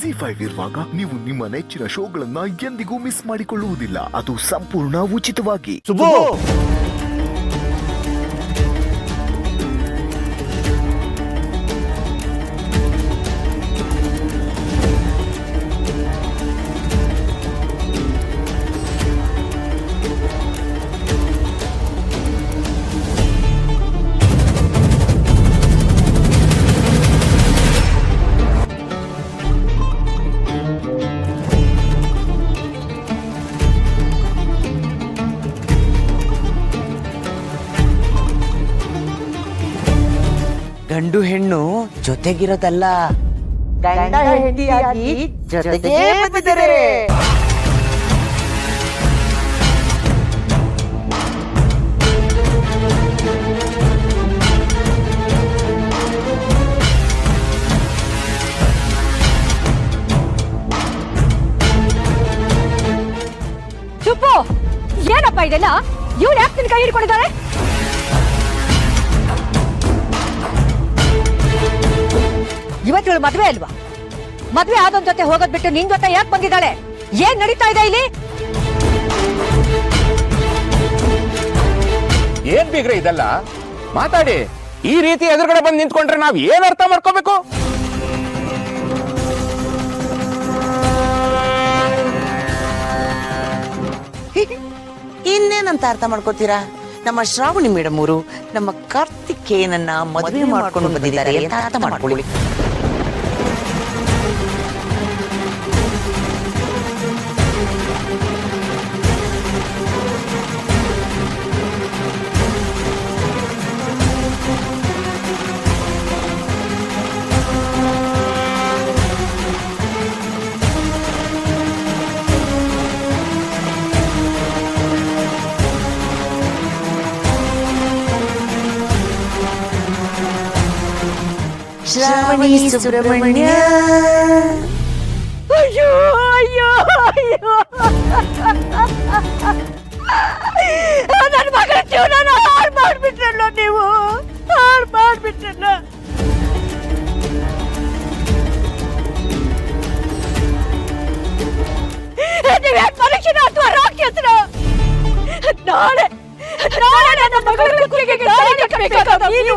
ZEE5 ಇರುವಾಗ ನೀವು ನಿಮ್ಮ ನೆಚ್ಚಿನ ಶೋಗಳನ್ನ ಎಂದಿಗೂ ಮಿಸ್ ಮಾಡಿಕೊಳ್ಳುವುದಿಲ್ಲ. ಅದು ಸಂಪೂರ್ಣ ಉಚಿತವಾಗಿ. ಗಂಡು ಹೆಣ್ಣು ಜೊತೆಗಿರೋದಲ್ಲ, ಗಂಡ ಹೆಂಡತಿಯಾಗಿ ಜೊತೆಗೇ ಬಂದಿದ್ದಾರೆ. ಚುಪ್ಪು, ಏನಪ್ಪ ಇದೆಲ್ಲ? ಇವ್ರು ಯಾಕೆ ನಿನ್ ಕೈ ಹಿಡ್ಕೊಂಡಿದ್ದಾರೆ? ಇವತ್ತು ಮದ್ವೆ ಅಲ್ವಾ? ಮದ್ವೆ ಆದೊಂದ್ ಜೊತೆ ಹೋಗೋದ್ ಬಿಟ್ಟು ನಿನ್ ಜೊತೆ ಯಾಕೆ ಬಂದಿದ್ದಾಳೆ? ಏನ್ ನಡೀತಾ ಇದೆ ಇಲ್ಲಿ? ಏನ್ ಬೀಗ್ರೆ ಇದೆಲ್ಲ ಮಾತಾಡಿ. ಈ ರೀತಿ ಎದುರುಗಡೆ ಬಂದು ನಿಂತ್ಕೊಂಡ್ರೆ ನಾವ್ ಏನ್ ಅರ್ಥ ಮಾಡ್ಕೋಬೇಕು? ಇನ್ನೇನಂತ ಅರ್ಥ ಮಾಡ್ಕೋತೀರಾ? ನಮ್ಮ ಶ್ರಾವಣಿ ಮೇಡಮ್ ಅವರು ನಮ್ಮ ಕಾರ್ತಿಕೇಯನನ್ನ ಮದುವೆ ಮಾಡ್ಕೊಂಡು ಬಂದಿದ್ದಾರೆ ಅಂತ ಅರ್ಥ ಮಾಡ್ಕೊಳ್ಳಿ. ಶ್ರಾವಣಿ ಸುಬ್ರಹ್ಮಣ್ಯ. ಅಯ್ಯೋ ಅಯ್ಯೋ ಅಯ್ಯೋ, ನನ್ನ ಮಗಳ ಜೀವನ ಹಾಳು ಮಾಡ್ಬಿಟ್ರಲ್ಲ ನೀವು, ಹಾಳು ಮಾಡ್ಬಿಟ್ರಲ್ಲ. ನೀವ್ಯಾಕೆ ಮನುಷ್ಯನ ಅಥವಾ ರಾಕ್ಷಸನ? ನಾಳೆ ನಾಳೆ ನನ್ನ ಮಗಳ ಕುತ್ತಿಗೆಗೆ ದಾರಿ ಕಟ್ಟಬೇಕಾದ ನೀನು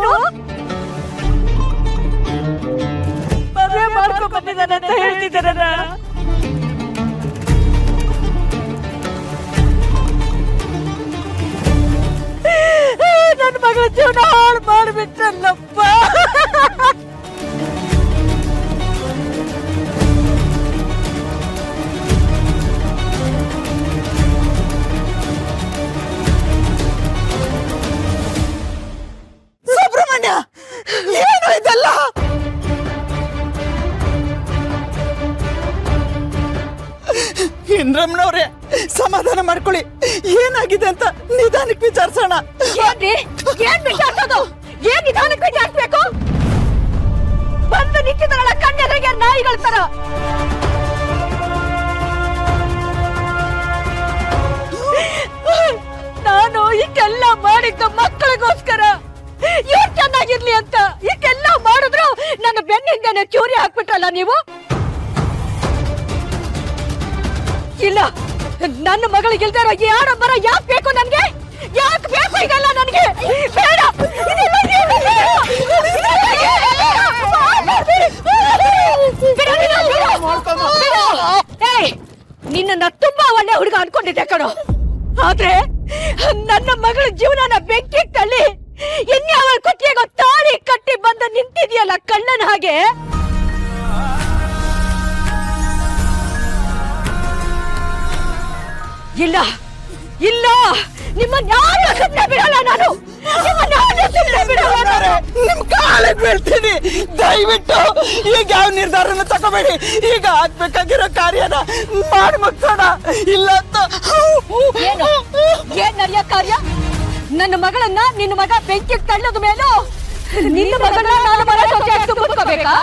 ಮದುವೆ ಮಾಡ್ಕೊ ಬಂದಿದ್ದಾನೆ ಅಂತ ಹೇಳ್ತಿದ್ದಾರಲ್ಲ. ನನ್ನ ಮಗಳ ಜೀವನ ಹಾಳು ಮಾಡಿಬಿಟ್ಟಲ್ಲಪ್ಪ. ಸುಬ್ರಹ್ಮಣ್ಯ, ಏನು ಇದೆಲ್ಲ? ಇಂದ್ರಮ್ಮನವ್ರೆ, ಸಮಾಧಾನ ಮಾಡ್ಕೊಳ್ಳಿ. ಏನಾಗಿದೆ ಅಂತ ನಿಧಾನಕ್ಕೆ ವಿಚಾರಿಸೋಣ. ಏನ್ ವಿಚಾರಿಸೋದು? ಏನ್ ನಿಧಾನಕ್ಕೆ ವಿಚಾರಿಸ್ಬೇಕು? ಬಂದು ನಿಂತಿದ್ದಾರಲ್ಲ ಕಣ್ಣೆರಿಗೆ ನಾಯಿಗಳ ತರ. ನಾನು ಇದೆಲ್ಲ ಮಾಡಿದ್ದು ಮಕ್ಕಳಿಗೋಸ್ಕರ, ಇವ್ರು ಚೆನ್ನಾಗಿರ್ಲಿ ಅಂತ. ಇದೆಲ್ಲ ಮಾಡಿದ್ರು ನನ್ನ ಬೆನ್ನಿಂದನೇ ಚೂರಿ ಹಾಕ್ಬಿಟ್ರಲ್ಲ ನೀವು. ಇಲ್ಲ, ನನ್ನ ಮಗಳಿಗಿಲ್ದಿರೋ ಯಾರೊಬ್ಬರ ಯಾಕೆ ಬೇಕು ನನ್ಗೆ? ಯಾಕೆ ಬೇಕು ಇದೆಲ್ಲ ನನಗೆ? ಬೇಡ. ನಿನ್ನ ತುಂಬಾ ಒಳ್ಳೆ ಹುಡುಗ ಅನ್ಕೊಂಡಿದ್ದೆ ಕಣೋ. ಆದ್ರೆ ನನ್ನ ಮಗಳ ಜೀವನನ ಬೆಂಕಿ ತಳ್ಳಿ ಇನ್ಯಾವ ಕೊಟ್ಟಿಗೆಗೋ ತಾಳಿ ಕಟ್ಟಿ ಬಂದ ನಿಂತಿದ್ಯಲ್ಲ ಕಳ್ಳನ ಹಾಗೆ. ಇಲ್ಲ ಇಲ್ಲ, ನಿಮ್ಮನ್ನ ಯಾರು ಸುಮ್ಮನೆ ಬಿಡಲ್ಲ ನಾನು. ನಿಮ್ ಕಾಲಿಗೆ ಬೀಳ್ತೀನಿ. ದಯವಿಟ್ಟು ಈಗ ಯಾವ ನಿರ್ಧಾರನ ತಗೋಬೇಡಿ. ಈಗ ಆಗ್ಬೇಕಾಗಿರೋ ಕಾರ್ಯನ ಮಾಡಿ ಮುಗ್ಸೋಣ. ಇಲ್ಲ ಅಂತ ಏನ್ ನಡೆಯ ಕಾರ್ಯ? ನನ್ನ ಮಗಳನ್ನ ನಿನ್ನ ಮಗ ಬೆಂಕಿ ತಳ್ಳದ ಮೇಲೂ ನಿನ್ನ ಮಗಳನ್ನ ನಾನು ಮರ ತುಂಬಿಸ್ಕೋಬೇಕಾ?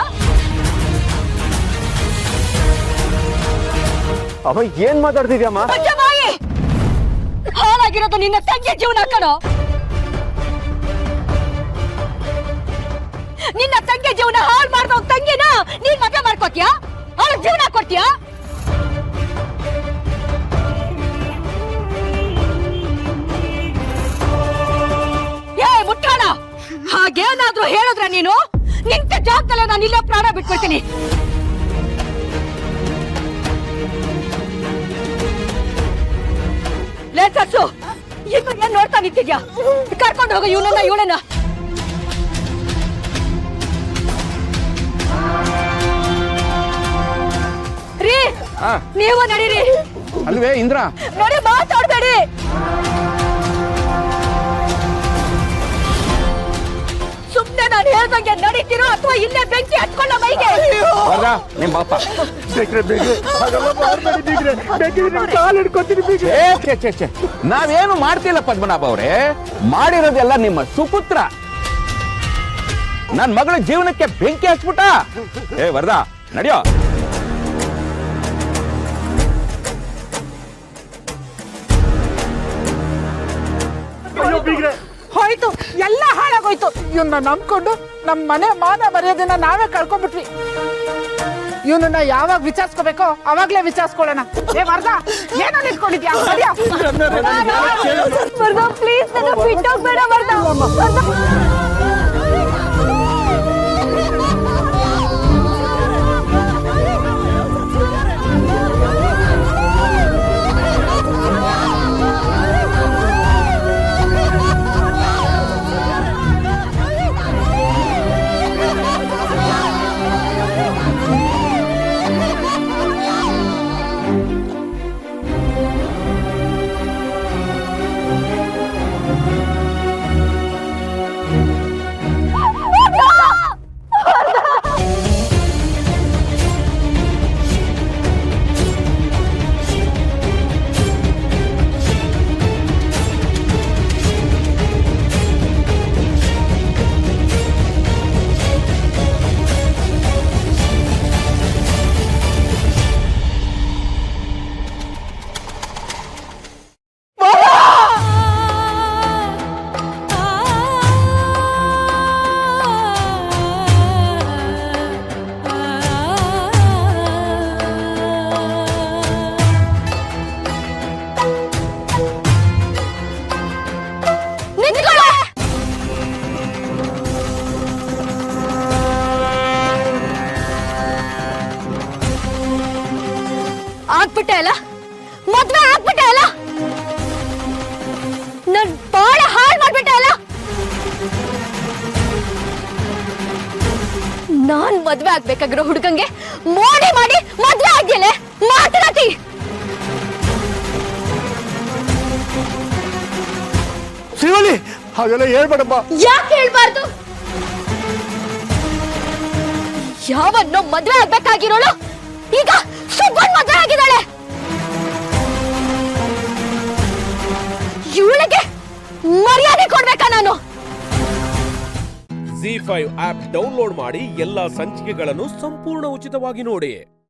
ಅವ ಏನ್ ಮಾತಾಡ್ತಿದ್ಯಮ್ಮ? ಹಾಳಾಗಿರೋದು ನಿನ್ನ ತಂಗಿ ಜೀವನ ಕಣೋ. ನಿನ್ನ ತಂಗಿ ಜೀವನ ಹಾಳು ಮಾಡ್ದವ್ ತಂಗಿನ ನೀನ್ ಮದುವೆ ಮಾಡ್ಕೋತ್ಯಾ? ಅವ್ರ ಜೀವನ ಕೊಡ್ತೀಯಾ? ಏ ಮುಟ್ಟಾಳ, ಹಾಗೇನಾದ್ರೂ ಹೇಳಿದ್ರೆ ನೀನು ನಿಂತ ಜಾಗದಲ್ಲೇ ನಾನು ಇಲ್ಲೇ ಪ್ರಾಣ ಬಿಟ್ಕೊಳ್ತೀನಿ. ಲೇ ಸಸ್ಸು, ಇನ್ನು ಏನ್ ನೋಡ್ತಾ ನಿಂತಿದ್ಯಾ? ಕರ್ಕೊಂಡು ಹೋಗು ಇವಳನ್ನ. ರೀ, ನೀವು ನಡೀರಿ. ಅಲ್ವೇ ಇಂದ್ರ, ನೋಡಿ ಮಾತಾಡ್ಬೇಡಿ. ಸುಮ್ನೆ ನಾನು ಹೇಳ್ದಂಗೆ ನಡೀತೀರೋ ಅಥವಾ ಇಲ್ಲೇ ಬೆಂಕಿ ಹತ್ಕೊಳ್ಳೋ ಮೈಗೆ? ನಿಮ್ ಬಾಪ ನಾವೇನು ಮಾಡ್ತಿಲ್ಲ ಪದ್ಮನಾಭ ಅವ್ರೆ, ಮಾಡಿರೋದೆಲ್ಲ ನಿಮ್ಮ ಸುಪುತ್ರ ನನ್ ಮಗಳ ಜೀವನಕ್ಕೆ ಬೆಂಕಿ ಹಚ್ಬಿಟ್ಟ. ಏ ವರದಾ, ನಡಿಯೋ. ಹೋಯ್ತು, ಎಲ್ಲ ಹಾಳಾಗೋಯ್ತು. ಇವನ್ನ ನಂಬ್ಕೊಂಡು ನಮ್ ಮನೆ ಮಾನ ಮರ್ಯಾದೆನ ನಾವೇ ಕಳ್ಕೊಂಡ್ಬಿಟ್ವಿ. ಇವನನ್ನ ಯಾವಾಗ ವಿಚಾರಿಸ್ಕೋಬೇಕೋ ಅವಾಗ್ಲೇ ವಿಚಾರಿಸ್ಕೊಳ್ಳೋಣ. ಏ ವರ್ಧಾ, ಏನೋ ನಿಂತ್ಕೊಂಡಿದ್ಯಾ? ಪ್ಲೀಸ್ ನನ್ನ ಬಿಟ್ಟೋಗ್ಬೇಡ ವರ್ಧಾ. ಆಗ್ಬಿಟ್ಟೆ ಅಲ್ಲ, ಮದ್ವೆ ಆಗ್ಬಿಟ್ಟೆ ಅಲ್ಲ, ನನ್ ಬಾಳ ಹಾಳು ಮಾಡ್ಬಿಟ್ಟೆ ಅಲ್ಲ. ನಾನ್ ಮದ್ವೆ ಆಗ್ಬೇಕಾಗಿರೋ ಹುಡುಗಂಗೆ ಮೋಡಿ ಮಾಡಿ ಮದ್ವೆ ಆಗ್ಯಲೆ ಮಾತನಾತಿ. ಶಿವಲಿ, ಹಾಗೆಲ್ಲ ಹೇಳ್ಬೇಡಪ್ಪ. ಯಾಕೆ ಹೇಳ್ಬಾರ್ದು? ಯಾವನ್ನೋ ಮದ್ವೆ ಆಗ್ಬೇಕಾಗಿರೋಳು ಈಗ ಸುಬ್ಬನ್ ಮದ್ವೆ ಆಗಿದ್ದಾಳೆ. ಇವಳಿಗೆ ಮರ್ಯಾದೆ ಕೊಡ್ಬೇಕಾ ನಾನು? ZEE5 ಆಪ್ ಡೌನ್ಲೋಡ್ ಮಾಡಿ ಎಲ್ಲಾ ಸಂಚಿಕೆಗಳನ್ನು ಸಂಪೂರ್ಣ ಉಚಿತವಾಗಿ ನೋಡಿ.